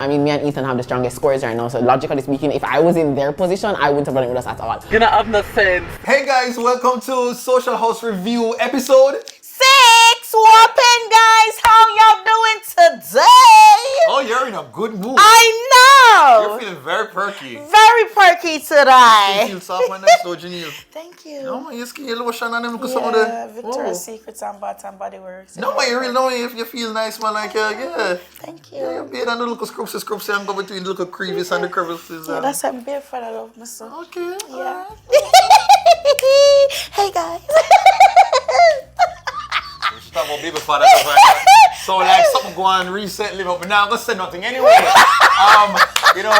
I mean, me and Ethan have the strongest scores right now, so logically speaking, if I was in their position, I wouldn't have done it with us at all. You're not having no sense. Hey guys, welcome to Social House Review episode 6. Whopping guys, how y'all doing today? Oh, you're in a good mood. I know. You're feeling very perky. Very perky You today. feel soft and nice though, Jehneel. Thank you. No man, your skin, your lotion and them look some of the... Victoria's Secrets and Bath and Body Works. No man, you really know if you feel nice man, like yeah. Thank you. Yeah, you beard and the little scrubs and go between the little crevices and the crevices. Yeah, that's a bit for I love myself. Okay, Yeah. alright. Hey guys. Stop about baby father so like something go on recently, but now I'm gonna say nothing anyway.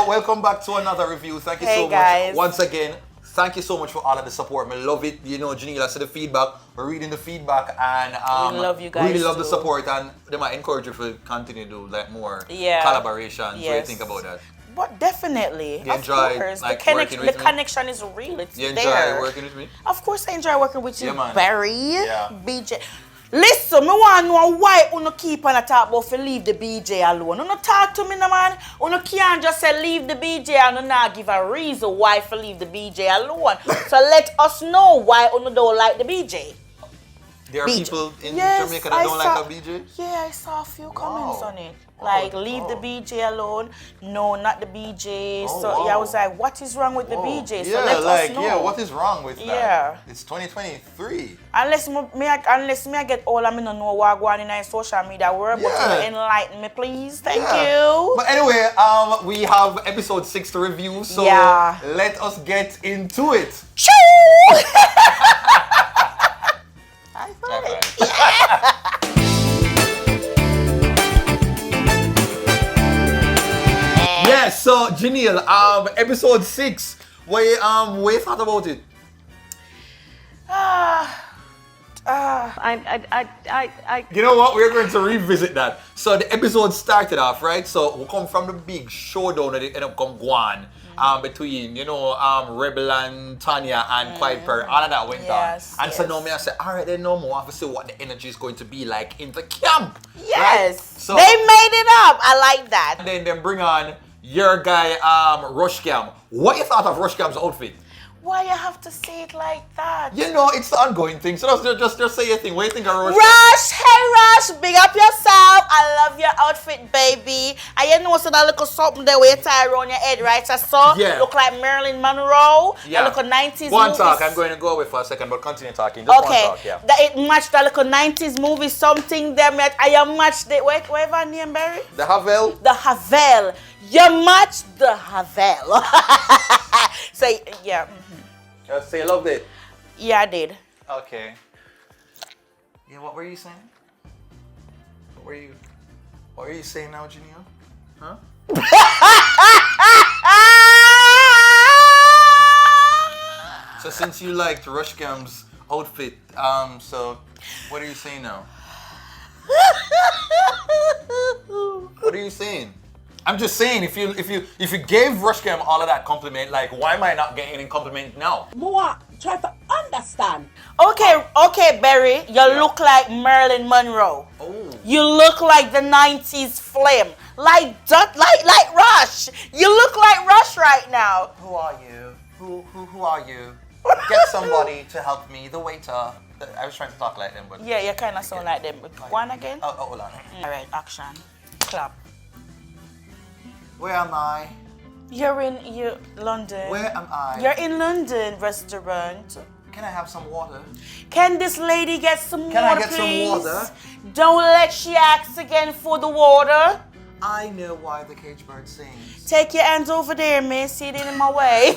Welcome back to another review. Thank you so guys. much once again. Thank you so much for all of the support. I love it. You know, Jehneel, I said the feedback. We're reading the feedback and we love you guys. really love the too. support, and they might encourage you to continue to do like more collaborations. What do you Yes. think about that? But definitely, You of enjoy, course, like, the, working with me? connection is real. It's You enjoy there. working with me? Of course, I enjoy working with you, Yeah, man. Barry. Yeah. BJ. Listen, me want to know why you keep on talk about to leave the BJ alone. You talk to me, no man. You can't just say leave the BJ and not give a reason why to leave the BJ alone. So let us know why you don't like the BJ. There are BJ. people in Yes, Jamaica that don't like a BJ? Yeah, I saw a few comments on it. Oh, Like, leave the oh. BJ alone. No, not the BJ. Oh, so yeah, I wow. was like, what is wrong with the Whoa. BJ? So Yeah, let like, us know. yeah, what is wrong with that? Yeah. It's 2023. Unless me I get all I mean know what going on in social media world, but Yeah. you enlighten me, please. Thank Yeah. you. But anyway, we have episode 6 to review, so Yeah. let us get into it. Choo! High five. Yes, so Jehneel, episode 6. What you thought about it? You know what? We're going to revisit that. So the episode started off, right? So we come from the big showdown that ended up come on between, Rebel and Tanya and Quiet Perry. All of that went Yes, on. And so yes. now me I said, all right, then no more. I have to see what the energy is going to be like in the camp. Yes. Right? So, They made it up. I like that. and then bring on your guy, Rushcam. What you thought of Rushcam's outfit? Why you have to say it like that? You know, it's the ongoing thing. So just say your thing. What do you think of Rushcam? Rush, hey Rush, big up yourself. I love your outfit, baby. And you know, so that little something there where you tie around your head, right? So Yeah. look like Marilyn Monroe. Yeah. That little 90s One movies. talk. I'm going to go away for a second, but continue talking. Just Okay, one talk, yeah. that it matched that little 90s movie, something there. I matched the whatever her name, Barry. The Havel. The Havel. You matched the Havel. So yeah, So you loved it. yeah, I did. Okay. Yeah, what were you saying? What were you saying now, Jehneel? Huh? So since you liked Rushcam's outfit, so what are you saying now? What are you saying? I'm just saying, if you gave Rushcam all of that compliment, like why am I not getting any compliment now? More try to understand. Okay, Barry, you look like Marilyn Monroe. Oh. You look like the 90s flame. Like Rush. You look like Rush right now. Who are you? Who are you? Get somebody to help me. The waiter. I was trying to talk like them, but Yeah, you kind of sound like them. Go on again. Oh, hold on. All right, action. Clap. Where am I? You're in London. Where am I? You're in London restaurant. Can I have some water? Can this lady get some Can I water, get some please? water? Don't let she ask again for the water. I know why the cage bird sings. Take your hands over there, man. See it in my way.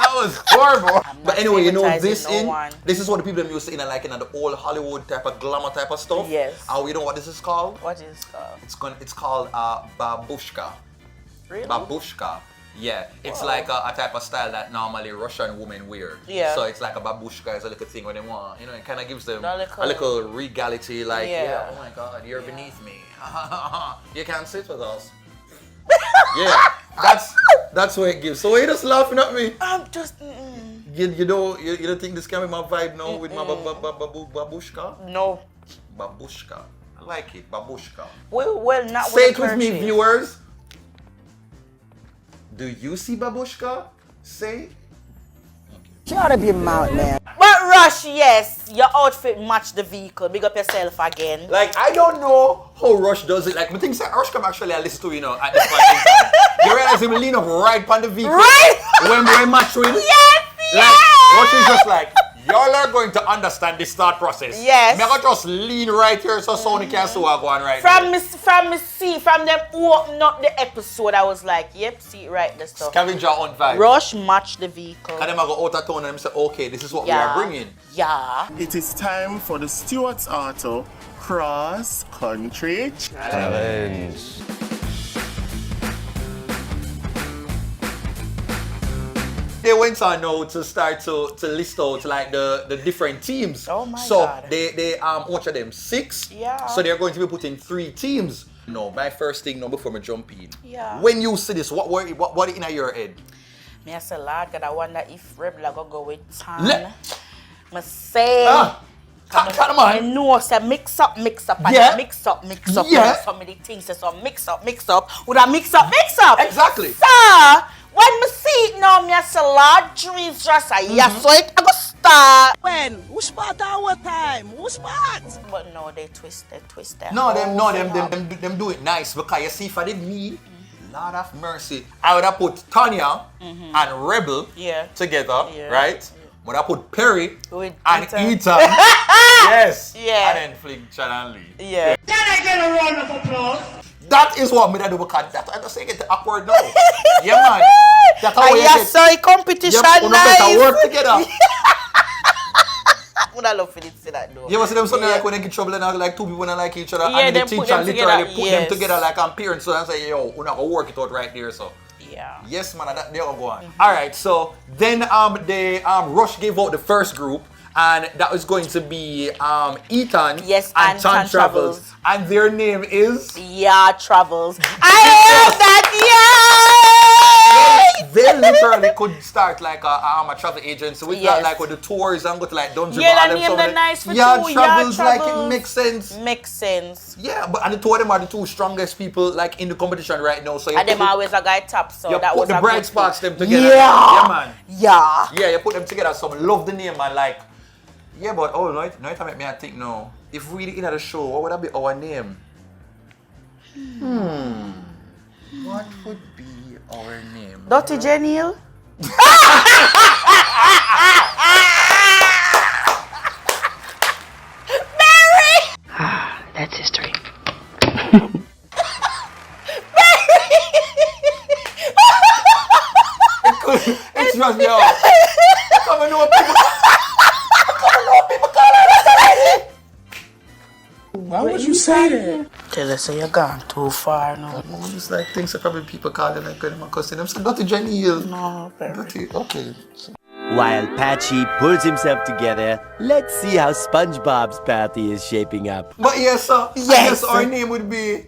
That was horrible. But anyway, you know, stigmatizing no one. this is what the people used to in like in the old Hollywood type of glamour type of stuff. Yes. And you know what this is called? What is it called? It's called babushka. Really? Babushka. Yeah, it's like a type of style that normally Russian women wear. Yeah. So it's like a babushka is a little thing when they want, it kind of gives them A a little regality, like, Yeah. oh my God, you're beneath me. You can't sit with us. Yeah, that's what it gives. So why you just laughing at me? I'm just. You don't think this can be my vibe now with my babushka? No. Babushka. I like it, babushka. Well, not Say with it with me, kerchief. viewers. Do you see babushka? Say. You ought to be mad, man. But Rush, yes, your outfit matched the vehicle. Big up yourself again. Like, I don't know how Rush does it. Like, I think Rush can actually listen to, you know, at this point in time. You realize him lean up right on the vehicle. Right? When we match with. Yes, Like, Rush is just like, y'all are going to understand this thought process. Yes. Me gonna just lean right here so Sony can see what going right From there. from them who opened up the episode, I was like, yep, see it right there stuff. Scavenger on vibe. Rush matched the vehicle. And then I go out of town and them say, okay, this is what we Yeah. are bringing. Yeah. It is time for the Stewarts Auto Cross Country Challenge. They went on now to start to list out like the different teams. Oh my so God. they watch of them 6. Yeah. So they're going to be putting 3 teams. No, my first thing, no, before me jump in. Yeah. When you see this, what in your head? Me I say, Lord God, I wonder if Rebel are gonna go with Tan. Le- Me say, Come I on. know, say mix up, and Yeah. mix up. Yeah. Some of the things, say so mix up. Would I mix up? Exactly. Sir, when me see it now, me I say, Lord Jesus, I yes, so it I go start. When? Who spot our time? Who spot? But no, they twist their No, them whole thing up. them do it nice because you see if I did me, Lord have mercy, I would have put Tanya and Rebel Yeah. together, Yeah. right? But I put Perry With and Ethan. Ethan. Yes. Yeah. And then fling Chad and Lee. Yeah. That is what me da do because that I just say get awkward now. Yeah man. That's how you yes, get. so competition Yeah, nice. better work together. Would I love for it to say that though? You ever see them something Yeah. like when they get trouble and like 2 people don't like each other Yeah, and then them the put teacher them literally together, put yes. them together like on parents so and say, yo, we're not gonna work it out right there so. Yeah. Yes, man, that they'll go on. All right, so then they Rush gave out the first group, and that was going to be Ethan Yes, and and Tan Tan Travels, Travels. and their name is. Yeah, travels. I love that. Yay! They literally could start like a travel agency with Yes. that, like with the tours and go to like Dungeon Yeah, and that them name some the of the- nice for yeah, two. travels Yeah, like it Travels. makes sense. Makes sense. Yeah, but and the two of them are the 2 strongest people like in the competition right now. So you And them put, always a guy top, so you that put was the a bright good spots pick. them together. Yeah. Yeah, man. Yeah. Yeah, you put them together. So I love the name and like, yeah, but no, it make me think now. If we in the show, what would that be our name? What would be our name? Dutty Jehneel. That's history. It's just me out. Come and know people. Why would you say that? Tell us say you're gone too far now. It's like things that probably people call them like when my cousin. I'm saying Dutty Jehneel. No, Dutty, okay. While Patchy pulls himself together, let's see how SpongeBob's party is shaping up. But yes, sir. I Yes. guess our name would be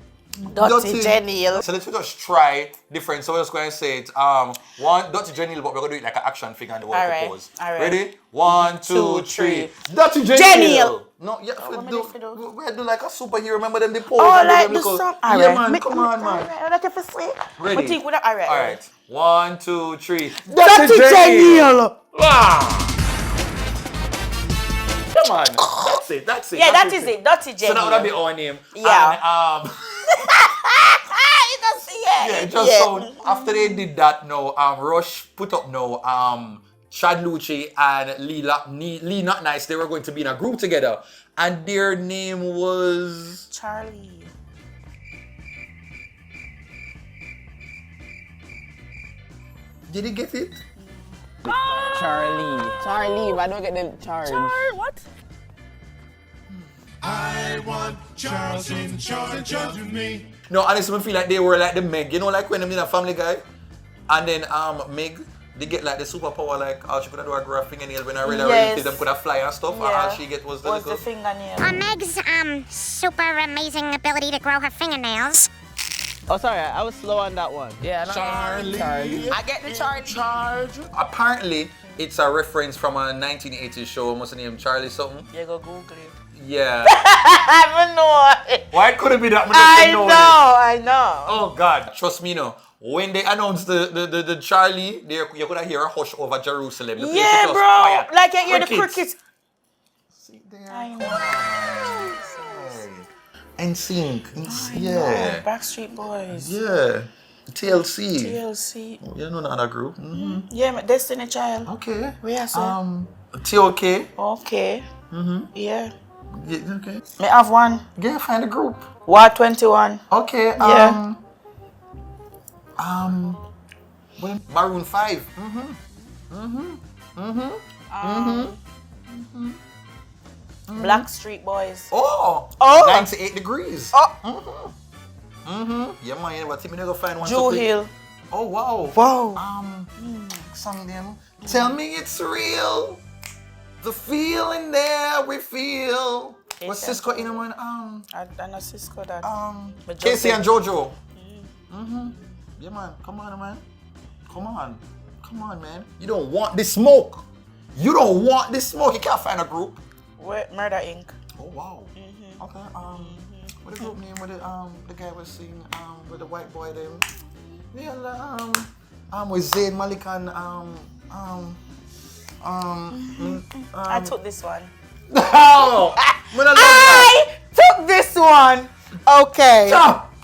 Dutty Jehneel. So let's just try different. So we're just going to say it. One Dutty Jehneel, but we're going to do it like an action figure and the word Alright, pose. alright. Ready? 1, 2, 2, 3. 3. Dutty Jehneel. Jehneel. No, yeah, what do, am I doing? we do like a superhero. Remember them? They pose. Oh, and like them the little- song. Yeah, Alright. man. Come on, man. Alright, that's if it's sweet. Ready? But think with that. Alright. Alright. 1, 2, 3. Dutty Jehneel. Wow. Come on. That's it. That's it. Yeah, that's that is it. Dutty Jehneel. So that would be our name. Yeah. And, You can see it. yeah, just so after they did that now, Rush put up now, Chad Lucci and Lee Not Nice, they were going to be in a group together. And their name was Charlie. Did he get it? Charlie, but I don't get the charge. What? No, honestly, I feel like they were like the Meg, you know, like when them in a Family Guy. And then Meg, they get like the superpower, like all she could do a grow her fingernail when I really Yes. them could have fly and stuff. And Yeah. all she get was the What's the little. fingernail? Meg's super amazing ability to grow her fingernails. Oh, sorry, I was slow on that one. Yeah, Charlie. I get the charge. Apparently, it's a reference from a 1980s show. What's the name? Charlie something? You go Google it. Yeah. I know. Why couldn't be that? I know. Oh God, trust me now. When they announced the Charlie, you could hear a hush over Jerusalem. The place Yeah, was bro. quiet. Like you hear the crickets. See there. I know. NSYNC. Yeah. Backstreet Boys. Yeah. TLC. TLC. You know another group. Yeah, my Destiny Child. Okay. Where sir? TOK. Okay. Yeah. Yeah, okay. Me have one. Yeah, find a group. War 21. Okay. Yeah. Maroon 5. Black Street Boys. Oh. Oh. 98 degrees. Oh. Yeah, man. But me go find one. Jehneel. Oh wow. Wow. Some of them. Tell me it's real. The feeling there we feel. What's Cisco in a man? I know Cisco that. But just Casey say- and Jojo. Yeah, man. Come on, man. Come on, man. You don't want this smoke. You don't want this smoke. You can't find a group. Where Murder Inc. Oh wow. Okay. What the group name? What the guy was singing? With the white boy them. Yeah. With Zayn Malik and I took this one. Oh, I took this one. Okay.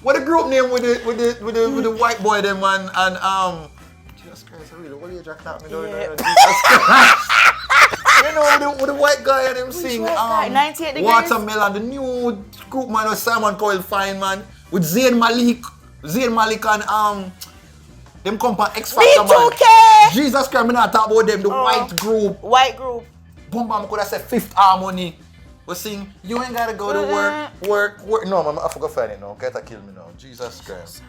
What the group name with the white boy them and Jesus Christ, really? What are you jacking at me doing? Yeah. Jesus Christ. You know with the white guy and them sing 98 degrees. Watermelon, the new group man was Simon Coyle Feynman with Zayn Malik and them come from X Factor man. B2K. Jesus Christ, me not talk about them, the white group. White group. Boom, could have said Fifth Harmony. We sing, you ain't gotta go to work. No, man, I forgot to find it now. Get to kill me now. Jesus Christ.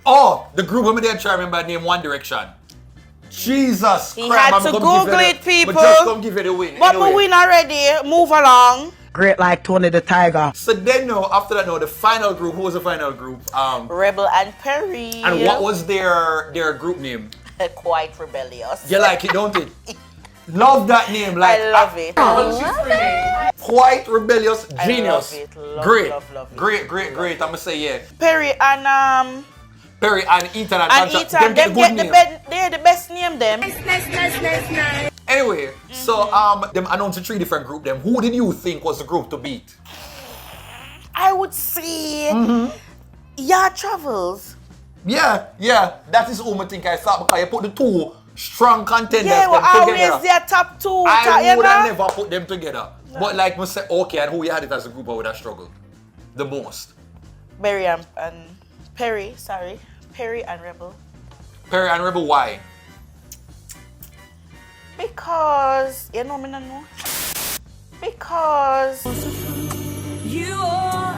Oh, the group I'm there try to remember name One Direction. Jesus He Christ. had I'm to gonna Google give it, people. But just come give it a win. But anyway. we win already. Move along. Great like Tony the Tiger. So then after that the final group, who was the final group? Rebel and Perry. And what was their group name? Quite rebellious. You like it, don't it? Love that name. Like I love it. Quite rebellious, genius. I love it. Great. Love it. Great. I'ma say yeah. Perry and Perry and Ethan and Ethan, them get the best. They're the best name. Them. Anyway, so them announced 3 different group. Them. Who did you think was the group to beat? I would say Yard Travels. Yeah. That is who I think I thought because you put the 2 strong contenders Yeah, well, them together. always their top 2. I would have never put them together. No. But like I said, okay, and who you had it as a group, I would have struggled the most. Perry and Rebel. Perry and Rebel, why? Because you know me not know. Because You are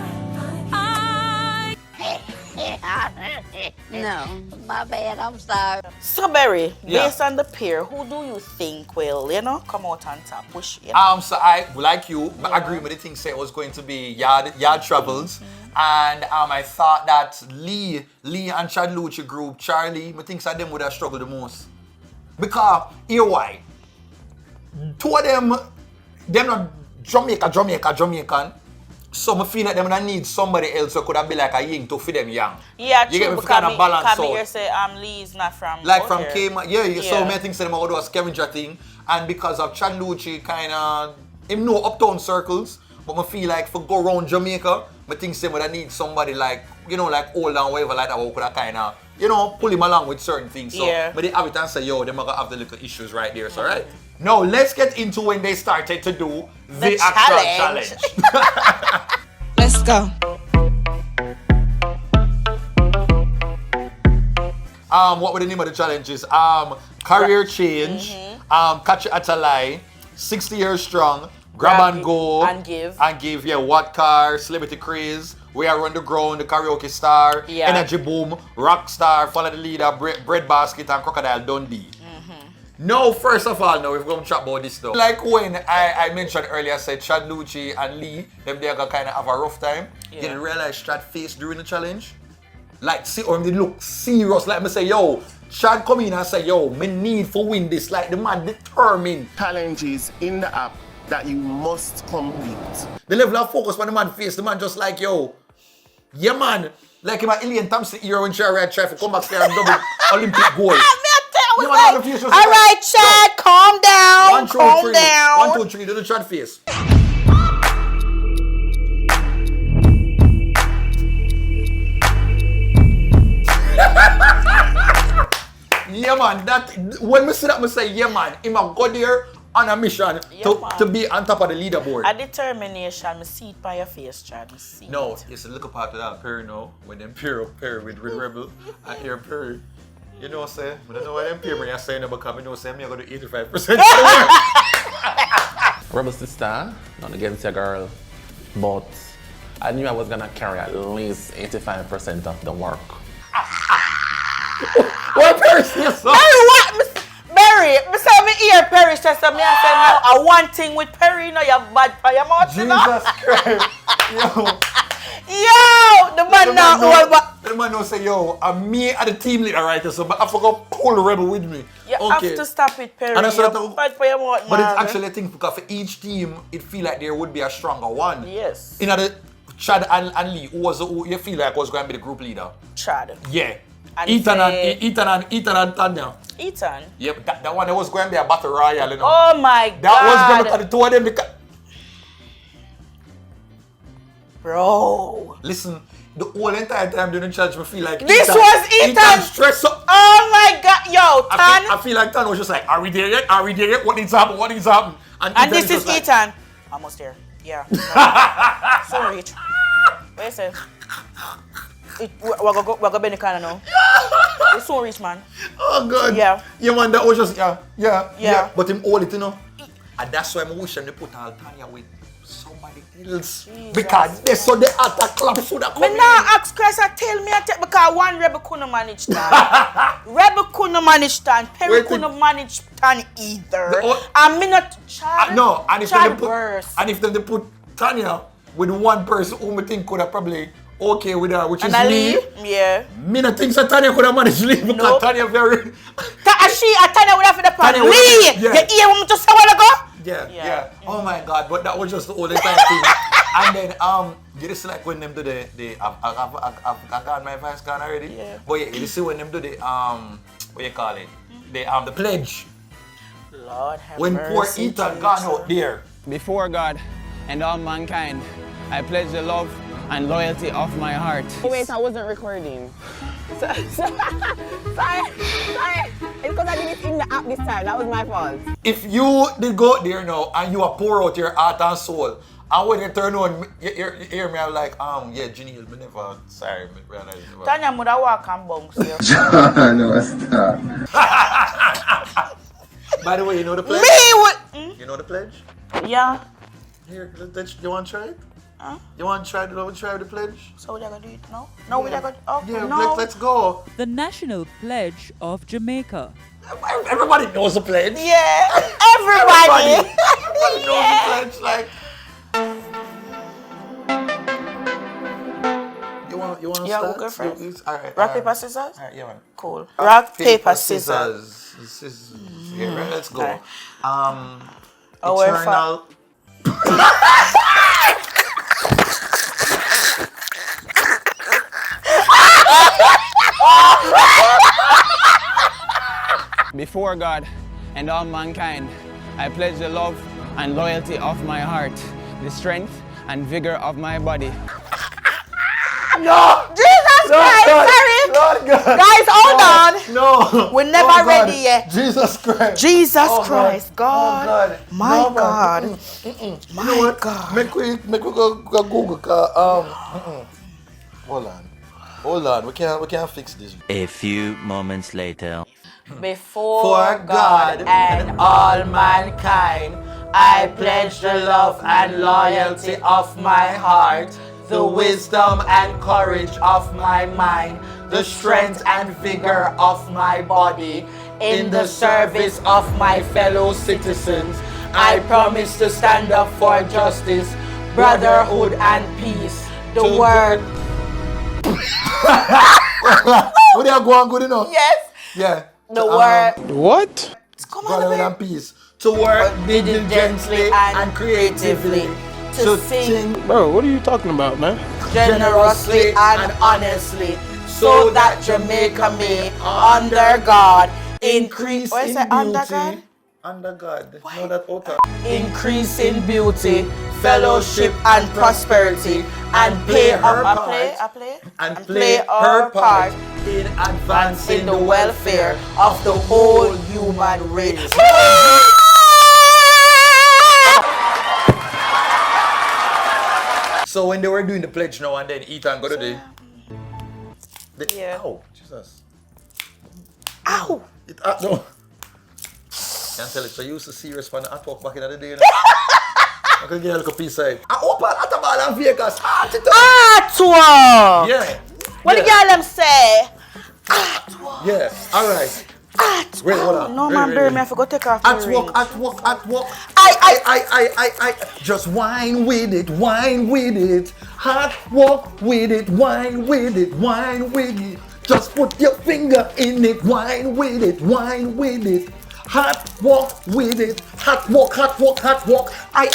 No, my bad, I'm sorry. so Berry, Yeah. based on the pair, who do you think will, come out on top? Which, you know? So I, like you, I agree with the thing say it was going to be Yard Travels. And I thought that Lee and Chad Lucci group, Charlie, I think that them would have struggled the most. Because, here why? 2 of them not Jamaican. So I feel like them not need somebody else who could have been like a ying to feed them young. Yeah, you true, get me, because kind of balance out. you say Lee is not from Like out from here. Cayman, so I think them would do a scavenger thing. And because of Chad Lucci kind of, him know uptown circles, but I feel like for go around Jamaica, I think them would need somebody like, like old and whatever like that who could have kind of, pull him along with certain things. So, but they have it and say, they might have the little issues right there, so right? Now, let's get into when they started to do the actual challenge. Let's go. What were the name of the challenges? Career change, catch it at a lie, 60 years strong, grab and go, and give. What car, celebrity craze, we are on the ground, the karaoke star, energy boom, rock star, follow the leader, bread basket, and crocodile Dundee. No, first of all, we're going to chat about this though. Like when I mentioned earlier, I said Chad Lucci and Lee, them they are going to kind of have a rough time. You didn't realize Chad face during the challenge? Like, see, or they look serious. Like, me say, Chad come in and say, me need for win this. Like, the man determined. Challenges in the app that you must complete. The level of focus when the man face, the man just like, yo, yeah man, like him at Ilian Thompson here when Jared tried to come back there and double Olympic gold. Alright, Chad, calm down. Calm down. 1, 2, 3, do the Chad face. Yeah man, that when we see that, we say yeah man, him a go there on a mission to be on top of the leaderboard. A determination, I see it by your face, Chad. No, it's a little part of that Perry now, when them pair with Rebel and Air Perry. You know what I'm saying? I don't know why them pair when you're saying about because I know saying me I go to 85%. Rebel sister, not against your girl, but I knew I was gonna carry at least 85% of the work. What Perry says so? Perry, me say me hear Perry say so me I say no, I one thing with Perry, you know you're bad for your mouth, you know? Jesus Christ. Yo, the man now all but the man now say, yo, I'm me at the team leader right so but I forgot pull the Rebel with me. You have to stop it, Perry. And you're bad for your mouth, but man. it's actually a thing because for each team, it feel like there would be a stronger one. Yes. In other Chad and Lee, who you feel like was going to be the group leader? Chad. Yeah. And Ethan and Tanya. Ethan? Yep, that one that was going to be a battle royal, you know. Oh my God. That was going to be the two of them because... Bro. Listen, the whole entire time during the challenge, I feel like this was Ethan stressed up. Oh my God, yo, Tan. I feel like Tan was just like, are we there yet? Are we there yet? What needs to happen? What needs to happen? And this is like, Ethan. Almost there. Yeah. No. So rich. What you say? We're going to be in the corner now. It's so rich, man. Oh God. Yeah. Yeah, man, that was just, yeah. But him hold it, you know. And that's why I wish them to put all Tanya with somebody else. Jesus. Because they saw the other clubs would have come in. now ask Christ and tell me because one Rebel couldn't manage Tan. Rebel couldn't manage Tan. Perry couldn't manage Tan either. And me not Chad. No, and if Chad they put Tanya with one person who we think could have probably okay with her, which is Lee. Lee. Yeah. Me not think that Tanya could have managed Lee because Tanya very... Tanya would have the pan. Lee! Yeah. You hear what me just say a while ago? Yeah. Oh my God, but that was just the only time thing. And then, you just like when them do the I've got my vice gone already. Yeah. But yeah, you see when them do the, what you call it? The pledge. Lord have when mercy. poor Ethan gone out there. Before God and all mankind, I pledge the love and loyalty of my heart. Oh, wait, I wasn't recording. Sorry. It's because I did it in the app this time. That was my fault. If you did go out there now and you are pour out your heart and soul, and when you turn on, you hear me, I'm like, yeah, Jehneel, me never, sorry, me realize never. Tanya would have walk and bounce you. No, stop. By the way, you know the pledge? You know the pledge? Yeah. Here, you want to try it? You want to try the pledge? So we're going to do it now? No, we're going to... Oh, yeah, no. Let's go. The National Pledge of Jamaica. Everybody knows the pledge. Yeah, everybody knows the pledge. Like, you want to start? We'll go first. All right. Rock, paper, scissors? All right, yeah, man. Cool. Rock, paper, scissors. Okay, right, let's go. Okay. Eternal. Before God and all mankind, I pledge the love and loyalty of my heart, the strength and vigor of my body. No! Jesus Christ, sorry! Guys, hold on! No! We're never ready yet. Jesus Christ! Jesus Christ, God! Oh, my God! My God! Make we go Google. Hold on. We can't fix this. A few moments later. Before God and all mankind, I pledge the love and loyalty of my heart, the wisdom and courage of my mind, the strength and vigor of my body, in the service of my fellow citizens. I promise to stand up for justice, brotherhood and peace. The word. Would you go on good enough? Yes. Yeah. The word. What? Brotherhood and peace. to work diligently and creatively, to sing Bro, what are you talking about, man? generously and honestly, so that Jamaica may, under God, increase. What is it, under God? Under God. No, that outer. Increase in beauty, fellowship, and prosperity, and play her part in advancing the welfare of the whole human race. So when they were doing the pledge now and then Ethan go to the Yeah. Ow, Jesus. Ow! No. Can't tell it. So you used to serious fun at work back in the day. You know? I could get a little piece of it. I open at the ball and Vegas. Artwork! Yeah. What the girl them say? Yeah. Alright. Wait, hold on. No man, bury me. I forgot to take off my ring. At work. I. Just wine with it. Hot walk with it. Wine with it. Just put your finger in it. Wine with it. Hot walk with it. Hot walk. I.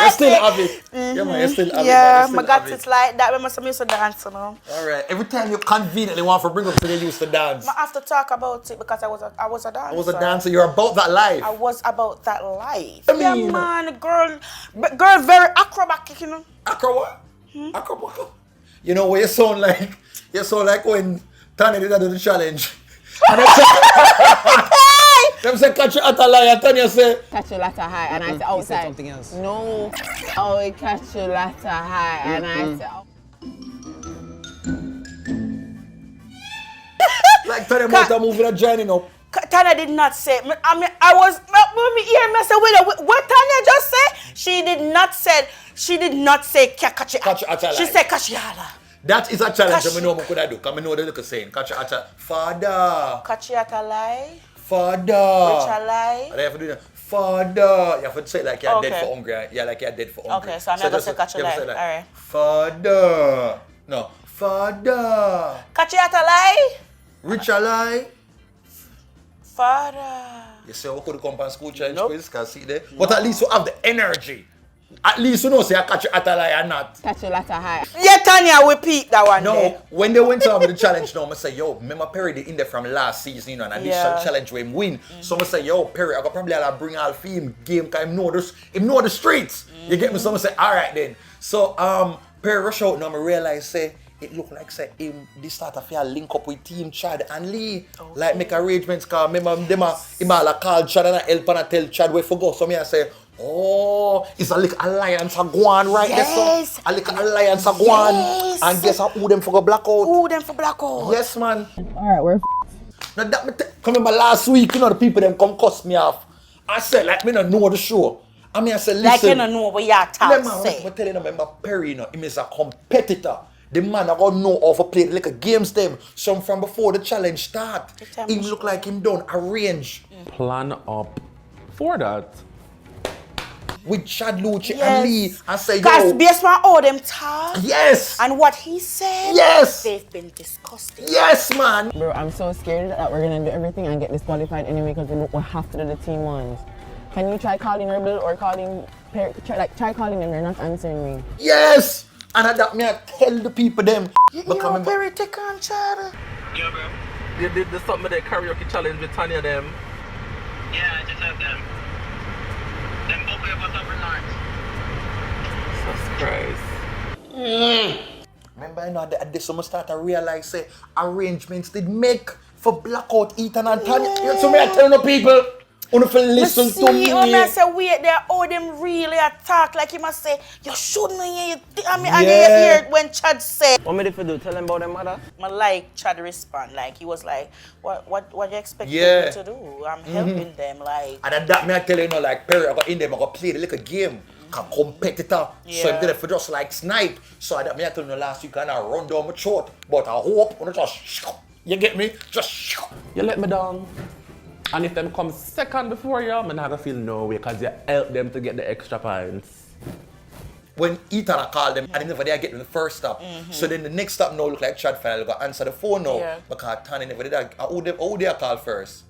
You still have it. Yeah, man, you still have it. Yeah, I got it like that. I must have used to dance, you know. Alright. Every time you conveniently want to bring up to they used to dance. I have to talk about it because I was a dancer. I was a dancer. You're about that life. I was about that life. I mean, yeah, man, girl, very acrobatic, you know. Acrobat? Acrobat. You know what you sound like? You sound like when Tanya did the challenge. And them say catch you at a lie and Tanya say catch you latter high and I say outside. Something else. No. Oh, we catch you latter high and I say like Tanya must have moved and joining up. Tanya did not say. I mean, I was. Let me hear me say. Wait, what Tanya just said? She did not say catch you at a lie. She said catch you at a lie. That is a challenge I know I could do. Because I know the little saying. Catch you at a father. Catch you at a lie. Father. Which a lie? And I have to do that. Father. You have to say it like you're dead for hungry. Yeah, like you're dead for hungry. Okay, so I'm not going to say catch a lie. Alright. Father. No. Father. Catch you at a lie? Rich a lie? Father. You say we could come from school challenge quiz, can see there. But at least you have the energy. At least you know say I catch you at a lie or not. catch you latter high. Yeah, Tanya, we peep that one. No, there. when they went on with the challenge now, I say, yo, remember Perry the in there from last season, you know, and this challenge where him win. So I say, yo, Perry, I could probably bring all for him game because him know the streets. You get me? So I say, alright then. So Perry rush out now, I realize say it look like say him this start of link up with Team Chad and Lee. Okay. Like make arrangements cause remember them him all call Chad and help and tell Chad where for go. So me I say, oh, it's a little alliance a go on right there. So a little alliance a go on. And guess who them for go blackout? Who them for blackout? Yes man. Alright, we're Now that me remember last week, you know the people them come cuss me off. I said like me not know the show. I mean I said listen. Like you don't know what you talk say. I'm telling you, remember Perry, you know, him is a competitor. The man I gonna know how to play like a games them. Some from before the challenge start. He look like him done arrange. Plan up for that. With Chad Lucci and Lee. I say, yo. Because based on all them talk. Yes. And what he said. Yes. They've been discussed. Yes, man. Bro, I'm so scared that we're gonna do everything and get disqualified anyway because we have to do the team ones. Can you try calling Rebel or calling try calling them? They're not answering me. Yes. And that me I tell the people them. You know Perry take on Chad. Yeah, bro. They did the something that karaoke challenge with Tanya them. Yeah, I just have them. Them both have us up Jesus Christ. Remember, you know, at this summer start to realize say arrangements did make for blackout Ethan and Tanya. So me I tell no people. Wanna listen to me. I say wait there, all them really attack like he must say, you shouldn't hear I hear when Chad said. What me if you do? Tell them about them mother? I like Chad respond, like he was like, what you expect me to do? I'm helping them like. And that me I tell you, know, like Perry, I got in them, I got play the little game. Competitor. So I'm there for just like snipe. So that me I tell you last week and I run down my throat. But I hope when just you get me? Just you let me down. And if them come second before you, I'm not gonna feel no way because you help them to get the extra points. When Ethan called them, and never they get to the first stop. So then the next stop now look like Chad Final got answer the phone now. Yeah. Because Tanya never did that. Who they call first?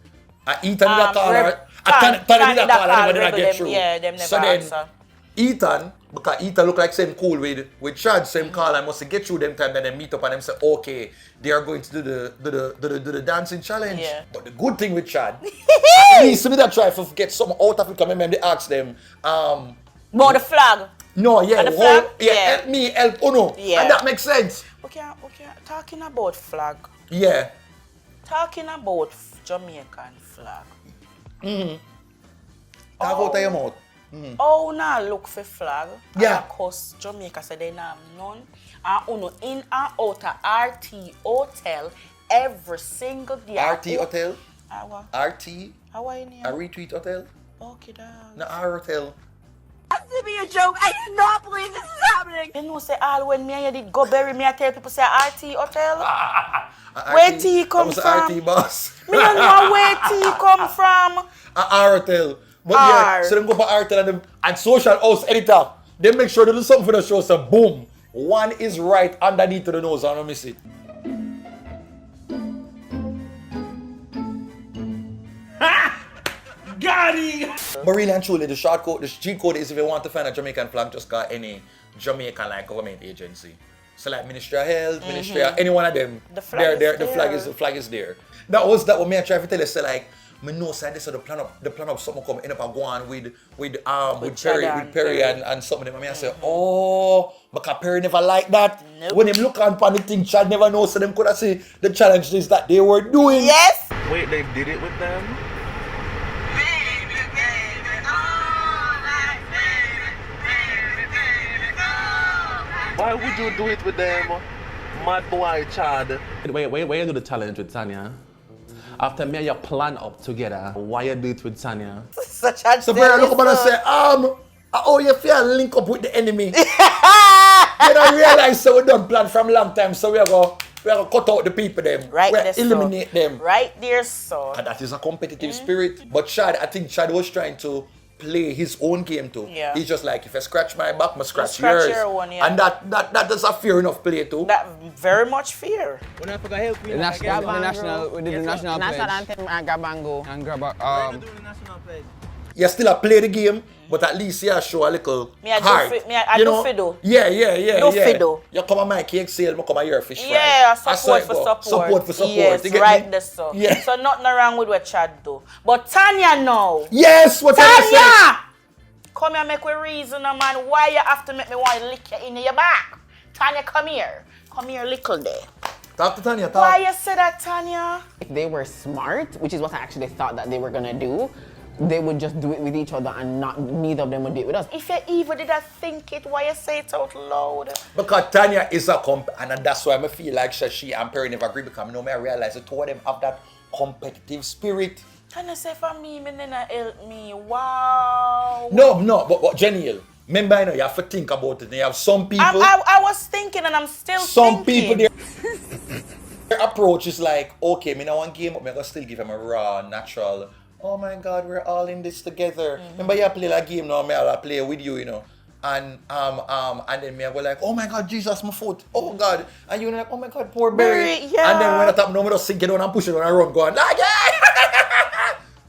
Ethan did a call her. Tanya did a call her, and they didn't get through. Yeah, them never so then, answer. Ethan, because Ethan look like same cool with Chad, same call, and must get through them time, then they meet up and them say, okay, they are going to do the dancing challenge. Yeah. But the good thing with Chad, at least me that try to get some out of it, because remember they asked them, about the flag. no, yeah, And the flag? Yeah. help me, help Uno. Yeah. And that makes sense. Okay, talking about flag. Yeah. Talking about Jamaican flag. Talk out of your mouth. Oh, now look for flag. Yeah. And of course, Jamaica said they have none. And uno in and out of RT Hotel every single day. RT Hotel? What? RT? How are you A retweet hotel? Okay, dog. No, our hotel. That's to be a joke. I do not believe this is happening. You know, say all when me and you did go bury me, I tell people say RT Hotel. Where tea come from? RT boss. Me don't know where tea come from. Our hotel. But yeah, so them go for our hotel and social house editor. They make sure they do something for the show, so boom. One is right underneath the nose, I don't miss it. Got it! But really and truly, the short code, the cheat code is if you want to find a Jamaican flag, just got any Jamaican like government agency. So like Ministry of Health, Ministry of any one of them, The flag the flag is there. That was that what me I try to tell you, say like, me know say this is the plan of something come end up and go on with Perry and some of them. And me I say, oh, because Perry never like that. Nope. When him look on the thing, Chad never know, so them could have see the challenges that they were doing. Yes. Wait, they did it with them? Why would you do it with them? Mad boy, Chad. Why you do the challenge with Tanya? After me and you plan up together, why you do it with Tanya? Such a So Perry look up and say, oh, you feel link up with the enemy. You don't realize so we don't plan from a long time, so we are going to cut out the people them. Right we there, eliminate them. Right there, so. And that is a competitive spirit. But Chad, I think Chad was trying to play his own game too. Yeah. He's just like, if I scratch my back, I scratch scratch yours. your one, yeah. And that is a fair enough play too. That very much fair. When I forgot help me, we did the national pledge. National anthem and grab and go. And grab a, You still play the game, but at least you show a little heart. I do fiddle. Yeah. Do fiddle. You come on my cake sale, I come on your fish fry. Yeah, support for support. Support for support. Yes, You get right me? there, so. Yeah. So nothing wrong with what Chad do. But Tanya now. Yes, what Tanya said. Tanya! Come here, make a reason, man. Why you have to make me want to lick you in your back? Tanya, come here. Come here, little there. Talk to Tanya, talk. Why you say that, Tanya? If they were smart, which is what I actually thought that they were gonna do, they would just do it with each other and neither of them would do it with us. If you even did think it, why you say it out loud? Because Tanya is a and that's why I feel like she and Perry never agree, because I realize the two of them have that competitive spirit. Tanya say for me, me not help me. Wow. No, but Jehneel, remember, you have to think about it. You have some people. I was thinking and I'm still some thinking. People, their approach is like, okay, me now one game, but I'm gonna still give them a raw, natural. Oh my God, we're all in this together. Remember, you play a game now, I'll play with you, you know. And then me I go like, oh my God, Jesus, my foot. Oh God. And you like, oh my God, poor Barry. Yeah. And then when I tap, no, I just sink it down and push it on and run, going like, yeah.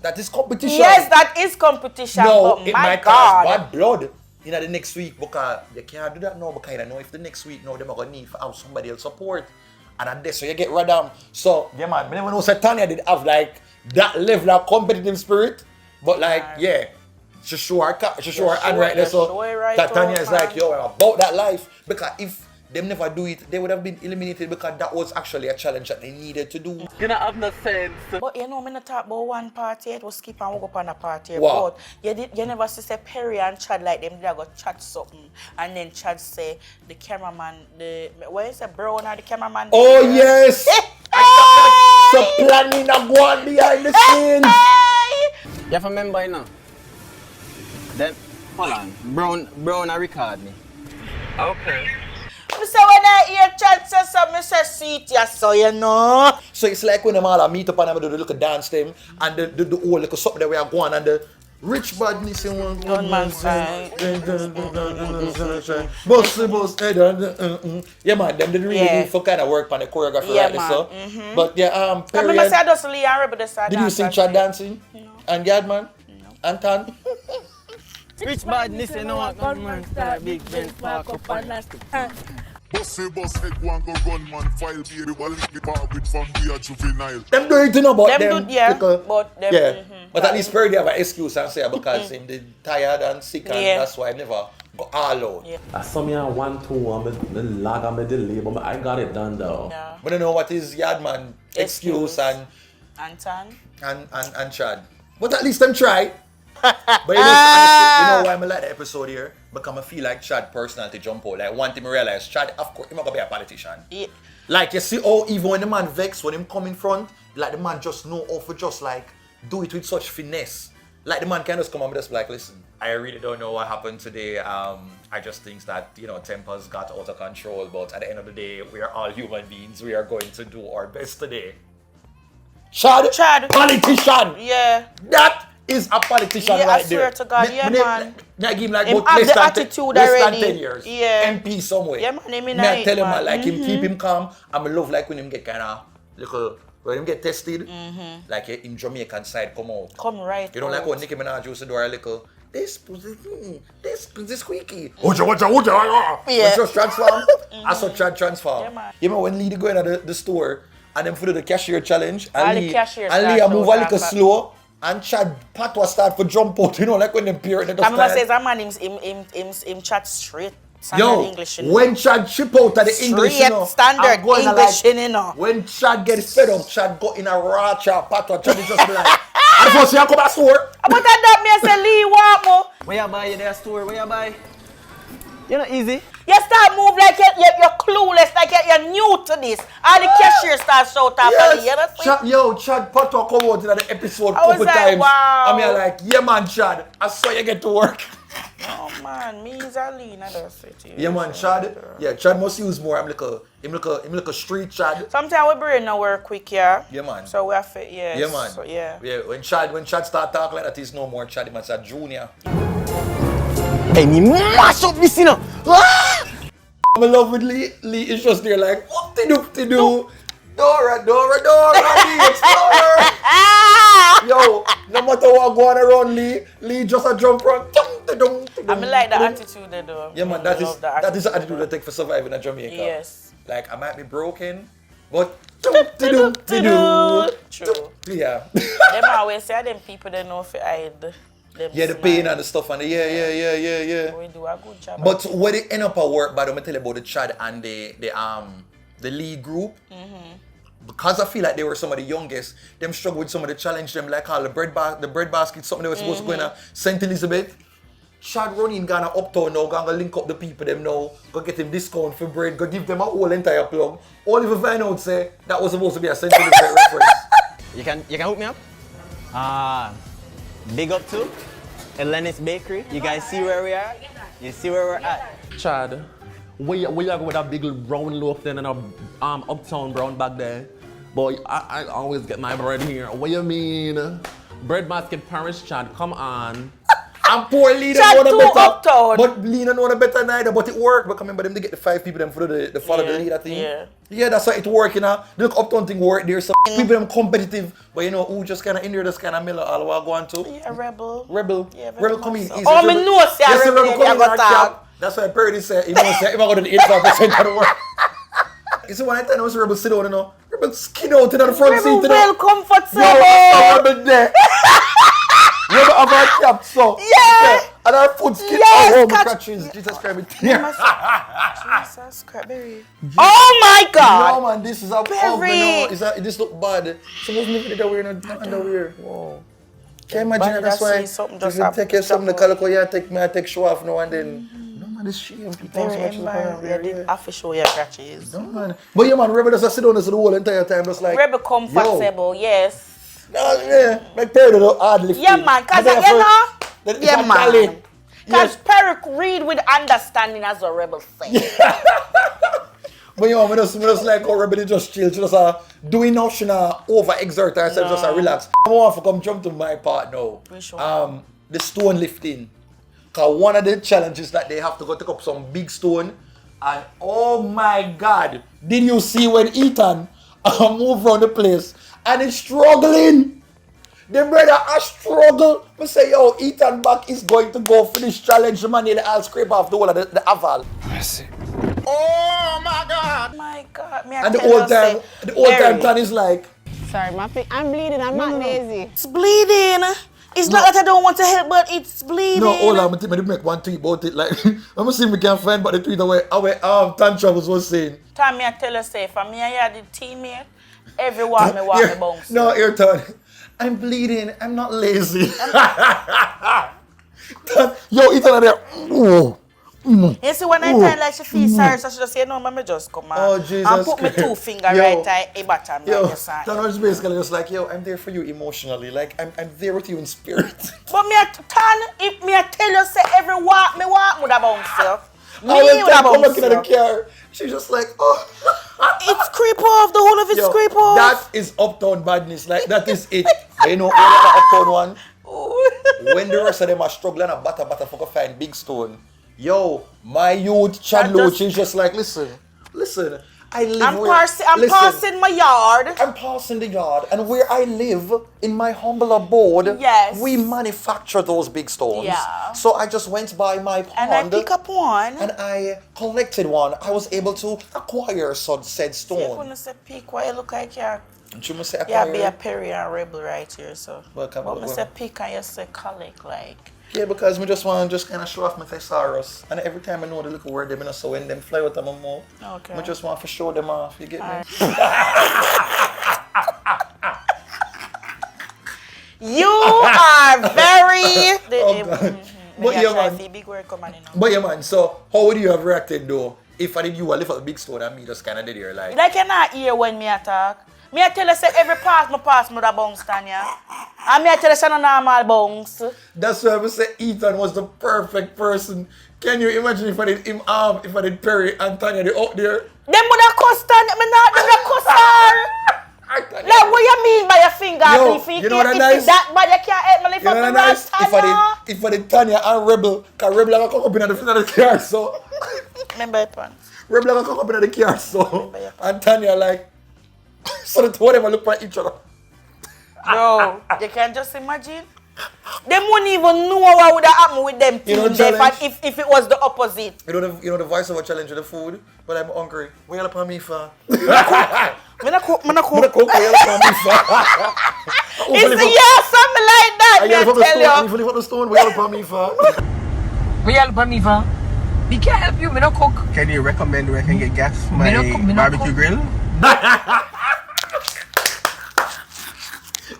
That is competition. Yes, that is competition. No, but it my might God. cause bad blood in the next week, because you can't do that now, because you don't know if the next week now they're going to need to have somebody else support. And at this, so you get rid of them. So, yeah man, I never know Tanya did have like that level of competitive spirit, but like, yeah, she show her hand right there, so that Tanya is like, yo, I'm about that life, because if them never do it, they would have been eliminated, because that was actually a challenge that they needed to do. You don't have no sense. But you know, me not talk about one party, it was skip and we go up on a party. Wow. But you never see say Perry and Chad like them, they go chat something, and then Chad say the cameraman, where is the Brown or the cameraman? Oh yes! So planning and go on behind the scenes. You have to remember, you know. Then, hold on. Brown and record me. Okay. So when I hear Chad say something, I say sweet, yeah, so you know. So it's like when them all meet up and have the little dance them and the whole little something that we are going and Rich badness in one Gunman style. Bust, yeah man, them did really for kind of work on the choreography Yeah, right man. so. But yeah, I remember say I just Lee and Rebel just did you see Chad dancing? No. And Gadman? And Tan? Rich badness, you know what? Gunman style, big Benz park up and nasty. Boss head go and go run man file baby while me part with from here juvenile. Them do it to know about them. But them, yeah. But at least Perry have an excuse and say because him did tired and sick and that's why I never go all out. I saw me on 1-2 and me lag and me delay, but I got it done though. Yeah. But I know what is Yardman excuse and Tan and Chad. But at least them try. But you know why I like the episode here? Because I feel like Chad personality jump out. Like one thing I realize, Chad, of course, he's not gonna be a politician. Yeah. Like you see how even when the man vex, when him come in front, like the man just know how to just like do it with such finesse. Like the man can just come and just be like, listen, I really don't know what happened today. I just think that, you know, tempers got out of control, but at the end of the day, we are all human beings. We are going to do our best today. Chad, politician. Yeah. That is a politician right there. I swear to God, man. I give him like him about less than 10 years. Yeah. MP somewhere. Yeah, man, him in I tell him, man. like him keep him calm. I'm love like when him get kind of little, when him get tested, like in Jamaican side come out. Come right. You don't like when Nicki Minaj used to do a little, this squeaky. Yeah. When just transform, I saw Chad transform. Yeah, man. You know when Lee go in the store and then for the cashier challenge, and Lee move a little slow. And Chad Patwa start for jump out, you know, like when them peer they just I says that man him chat straight. Standard English, you know. When Chad chip out of the English, you know, standard English, like, you know. when Chad gets fed up, Chad go in a raw chat, Patwa, Chad is just be like, I first see I come back store. But that me say Lee want more. Where you buy their store? Where you buy? You know easy. You start move like you're clueless, like you're new to this. All the cashier start shout after you. Chad Patwa come out in the episode I was couple like, times. wow. I mean, like, yeah man, Chad, I saw you get to work. Oh man, me is a lean, I don't say to you. Yeah man, Chad. Yeah, Chad must use more. I'm like a street Chad. Sometimes we brain now work quick, yeah. Yeah man. So we have to, yes. Yeah man. So, yeah. When Chad start talking like that, he's no more Chad. He must say Junior. Hey, me mash up this, you know. I'm in love with Lee. Lee is just there like, what to do? Dora, Lee, explorer. Yo, no matter what going around Lee just a jump run. I like the attitude they do. Yeah man, that is the attitude they take for surviving in Jamaica. Yes. Like I might be broken, but True. yeah. Them always say them people they know for hide them. Yeah, the pain and the stuff and the yeah. We do a good job. But when they end up at work, but I'm tell you about the Chad and the lead group. Because I feel like they were some of the youngest, them struggle with some of the challenge them like all the bread basket, something they were supposed to go in St. Elizabeth. Chad running gonna uptown now, gonna link up the people them now, go get him discount for bread, go give them a whole entire plug. All if you find out say that was supposed to be a St. Elizabeth reference. You can hook me up? Big up to Elenis Bakery. You guys see where we are? You see where we're at? Chad, where you go with that big brown loaf then and a uptown brown bag there? Boy, I always get my bread here. What you mean? Bread basket parish, Chad, come on. And poor Lee don't know the better. But Lee don't know the better neither, but it worked. But remember them to get the 5 people them for the follow the leader thing. Yeah, that's how it work, you know. The uptown thing work. There's some people them competitive, but you know who just kinda in there just kinda miller all what go on to. Yeah, rebel. Yeah, rebel come in easy. Oh, me know say a rebel you got talk. That's why Perry said, you know, say if I go to the 85% of the work. You see when I tell you rebel sit down, you know, rebel skin out in the front seat. Rebel well comfortable. Yo, rebel there. Rebel have our cap so. Yeah. And our foot skin all crutches. Jesus Christ. Jesus Christ, Berry. Oh my God. No man, this is a Berry. This look bad. Someone's making it weird and underwear. Whoa. Can't imagine that's why. If you take something the calico, yeah, I take show off now and then. No man, this shame. Yeah, did have to show your crutches. No man. But yeah man, Rebel does sit down the whole entire time just like. Rebel comfortable, yes. No, yeah, like Perry do hardly. Yeah man, cause you know. Yeah man. Cause Perry read with understanding as a Rebel say. But you know, we just like how Rebel just chill, she just do enough, she not overexert herself, just relax. I want to come jump to my part now. the stone lifting. Because one of the challenges that they have to go take up some big stone. And oh my God, did you see when Ethan move around the place and he's struggling? The brother has struggled. I say, yo, Ethan back is going to go for this challenge. The man nearly all scrape off the whole of the aval. Oh my God. My God. And the whole time Tan is like, sorry, Mappy, I'm bleeding, I'm not lazy. It's bleeding. It's not that I don't want to help, but it's bleeding. no, hold on, I'm going to make one tweet about it. Like, I'm going to see if we can find but the tweet away Tan Travels was saying. Time me I tell you, say, for me I had the teammate, everyone me want me bounce. No, Ayrton, I'm bleeding, I'm not lazy. Yo, Ethan there. Oh. You see, when I tell like she feels sorry, so she just say, no, me just come on. And put my 2 fingers right at bottom. Yo, that was basically just like, yo, I'm there for you emotionally. Like, I'm there with you in spirit. But me a turn, if me a tell you, say, every walk me would have bounced you. Me would have bounced in the car. She's just like, oh. It's creep off, the whole of it's creep off. That is uptown badness. Like, that is it. You know, the uptown one. When the rest of them are struggling and batter for find big stone. Yo, my youth, Chad Loach is just like, listen, I live I'm passing my yard. I'm passing the yard, and where I live, in my humble abode, yes, we manufacture those big stones. Yeah. So I just went by my pond. And I pick up one. And I collected one. I was able to acquire said stone. So you're going to say pick what you look like you're... You must say acquire. Yeah, be a Perry and Rebel right here, so. Welcome. But I say pick and you say collect, like. Yeah, because I just want to kind of show off my thesaurus. And every time I know the little word, they're so when them fly out of my mouth, I just want to show them off. You get me? You are very... But yeah, man. So, how would you have reacted though if I did you a lift up a big stone and me just kind of did here like... Like you're not here when me attack. Me I tell you say every pass me da bounce, Tanya. And me I tell you say no normal bounce. That's why I say Ethan was the perfect person. Can you imagine if I did him if I did Perry and Tanya they out there? Them would have cussed Tanya, me not them would cuss her. Like what you mean by your finger? Yo, you know what nice? That bad you can't help me lift up nice? Tanya. If I did Tanya and Rebel, cause Rebel gonna come up in the front of the car, so. Remember your pants. Rebel gonna come up in the car, so. And Tanya like. So the two of them look at each other. Bro, you can just imagine. They wouldn't even know what would have happened with them if it was the opposite. You know the voice of a challenge with the food, but I'm hungry. What you upon me for? Me not cook. What you upon me for? It's something like that. I tell you. If you live up the stone, what you upon me for? What you upon me for? We can't help you. Me not cook. Can you recommend where I can get gas for my barbecue grill?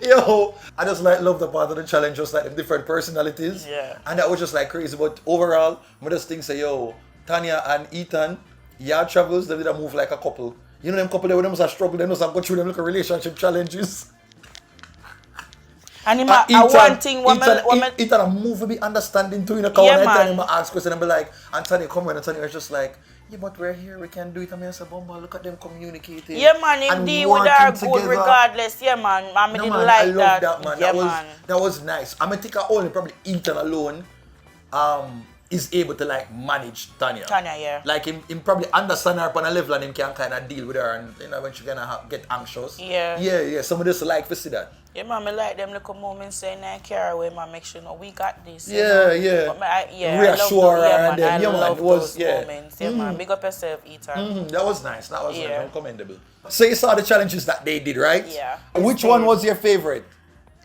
Yo, I just love the part of the challenge, just like them different personalities. Yeah. And that was just like crazy. But overall, I just think say, yo, Tanya and Ethan, yard travels, they did move like a couple. You know them couple that when them struggle, they must have go through them like relationship challenges. And one thing woman Ethan a move will be understanding too, you know, because when I tell him ask questions and be like, and Tanya come when Tanya was just like, yeah, but we're here, we can do it. I mean, I said, Bumba, look at them communicating. Yeah, man, him deal with her good regardless. Yeah, man. I didn't like I love that, man. Yeah, that was nice. I mean, I think only probably Ethan alone is able to like manage Tanya. Tanya, yeah. Like him probably understand her on a level and him can kind of deal with her and you know when she gonna get anxious. Yeah. Yeah. Somebody just like to see that. Yeah, man, I like them little moments saying I care away, man, make sure we got this. Yeah. Reassure her and then it was moments. Yeah, man. Big up yourself, Ethan. That was nice. That was commendable. So you saw the challenges that they did, right? Yeah. Which one was your favorite?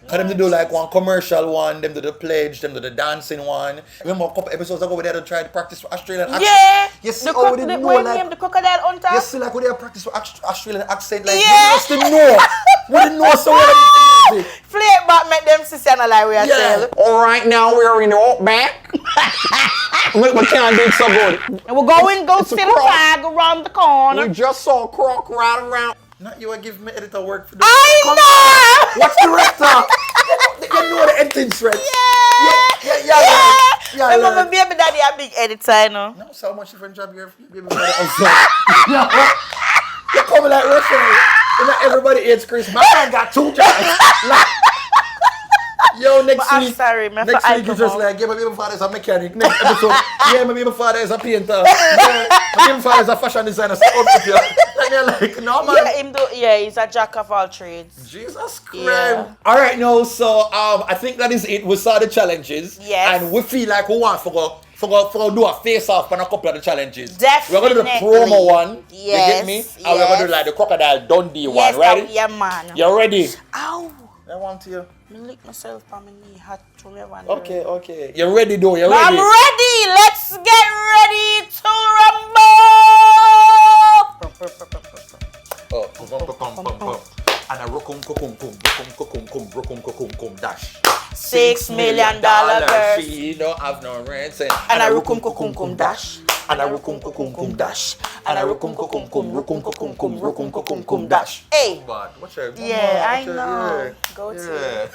For them to do like one commercial one, them do the pledge, them do the dancing one. Remember a couple episodes ago where they had to try to practice for Australian accent? Yeah! You see the crocodile hunter? You see like when they practice for Australian accent, like you just didn't know. We didn't know so well. Flip back, make them sister and like we are saying. Alright, now we are in the back. We can't do it so good. And we're going go see the flag around the corner. We just saw a croc right around. Not you are giving me editor work for this. I know! What's the director? You know the editing's right. Yeah. Remember, baby daddy a big editor, you know. No, so much different job your baby daddy outside. You're coming like Russian. You know, everybody hates Chris. My man got 2 jobs. Yo, next I'm week. sorry, Next week is just like, yeah, my baby father is a mechanic. Next episode, yeah, my baby father is a painter. Yeah, my baby father is a fashion designer. So like, no man. Yeah, he's a jack of all trades. Jesus Christ. All right, no. So I think that is it. We saw the challenges. Yes. And we feel like we want to go do a face-off on a couple of the challenges. Definitely. We're going to do the promo one. Yes. You get me? And we're going to do like the Crocodile Dundee one, right? Yeah, man. You ready? Ow. I want you. I lick myself on my knee. Okay. You ready though? You ready? I'm ready. Let's get ready to rumble. And a rokum dash. $6 million girls. She don't have no rent. And a rokum dash. And a rokum dash. And a rokum dash. Hey. What's your? Yeah, I know. Go to.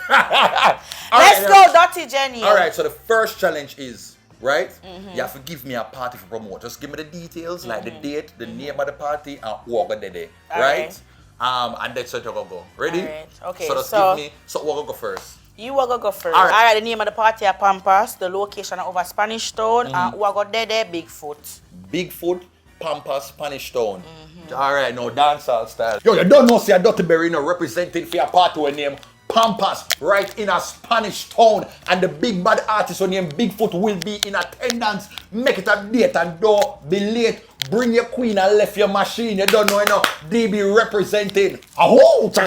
Let's go, Dutty Jehneel. All right. So the first challenge is. Right? You have to give me a party for promote. Just give me the details, like the date, the name of the party, and who are going there. Right? And that's what you're going to go. Ready? All right. Okay, so just give me, so we're going to go first. You are going to go first. All right. The name of the party at Pampas, the location over Spanish Town, and who are going there, Bigfoot. Bigfoot, Pampas, Spanish Town. All right, now dancehall style. Yo, you don't know, say a Duttyberry, representing for your party with name Pampas, right in a Spanish Town, and the big bad artist named Bigfoot will be in attendance. Make it a date and don't be late. Bring your queen and left your machine. You don't know enough. DB representing. Mad.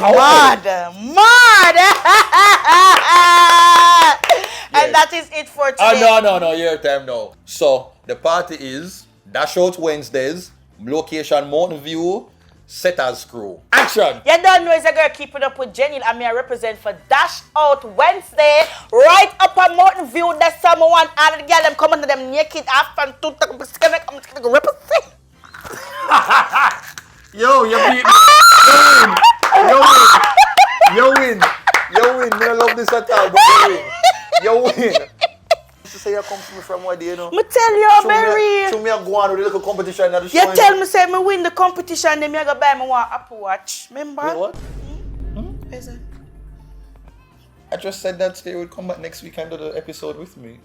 And that is it for today. No, your time now. So the party is Dash Out Wednesdays, location Mountain View, Setters Crew. Action! You don't know, it's a girl keeping up with Jehneel, and me I represent for Dash Out Wednesday, right up on Mountain View. That's someone all the girl them coming to them naked after and to represent. Yo, you beat me. You win. Me I love this at all, but you win. You say you come from what day, you know? Me tell you, Berry. Show me a go on with a little competition at the show. You tell me, say me win the competition, then me go buy me one Apple Watch. Remember? Wait, what? Is it? I just said that they would come back next week and do the episode with me.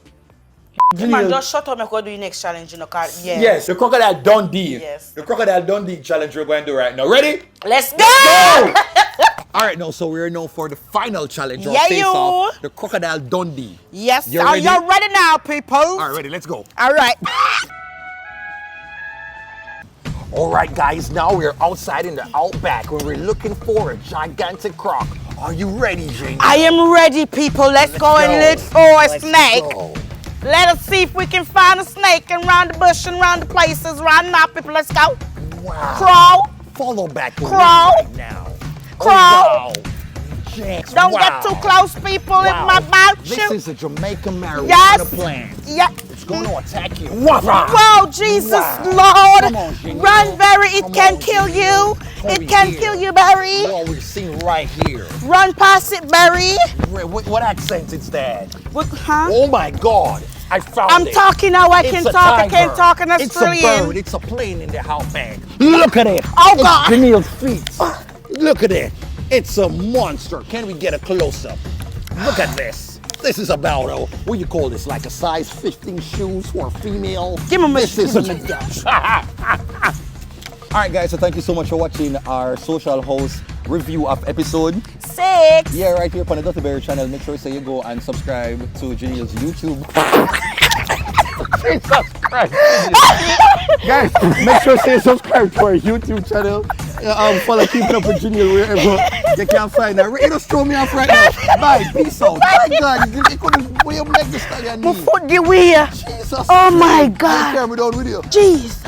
Man, just shut up and go do your next challenge, you know, Yes, the Crocodile Dundee. Yes. The Crocodile Dundee challenge we're going to do right now. Ready? Let's go! All right, now, so we're now for the final challenge. Yeah, face-off, the Crocodile Dundee. Yes, you ready? You're ready now, people. All right, ready, let's go. All right. All right, guys, now we're outside in the outback where we're looking for a gigantic croc. Are you ready, Jehneel? I am ready, people. Let's go and look for a snake. Let us see if we can find a snake and round the bush and round the places right now, people. Let's go. Wow. Crawl. Follow back to Crawl. right now. Crawl. Oh, wow. Yes, Don't wow. get too close, people. If my mouth This is a Jamaican marijuana Yes. plant. Yeah. It's going to attack you. Whoa, Jesus, Lord. Run, Barry. It can kill you. It can kill you, Barry. What we're seeing right here. Run past it, Barry. What accent is that? Huh? Oh my God. I found I'm it. talking now. I can It's a talk. I can't tiger. talk in It's a Australian. bird. It's a plane in the outback. Look at it. Oh, God. It's Jehneel's feet. Look at it. It's a monster. Can we get a close-up? Look at this. This is about a, what do you call this, like a size 15 shoes for a female? Give him a This is All right, guys, so thank you so much for watching our social host review of episode 6. Yeah, right here on the Duttyberry channel. Make sure you go and subscribe to Jehneel's YouTube. Jesus Christ. Guys, make sure you subscribe to our YouTube channel. Follow Keeping Up with Jehneel wherever you can find her. You just throw me off right now. Bye, peace out. My God, you couldn't make this stallion. My foot the way. Jesus. Oh my God. Carry me down with you. Jesus.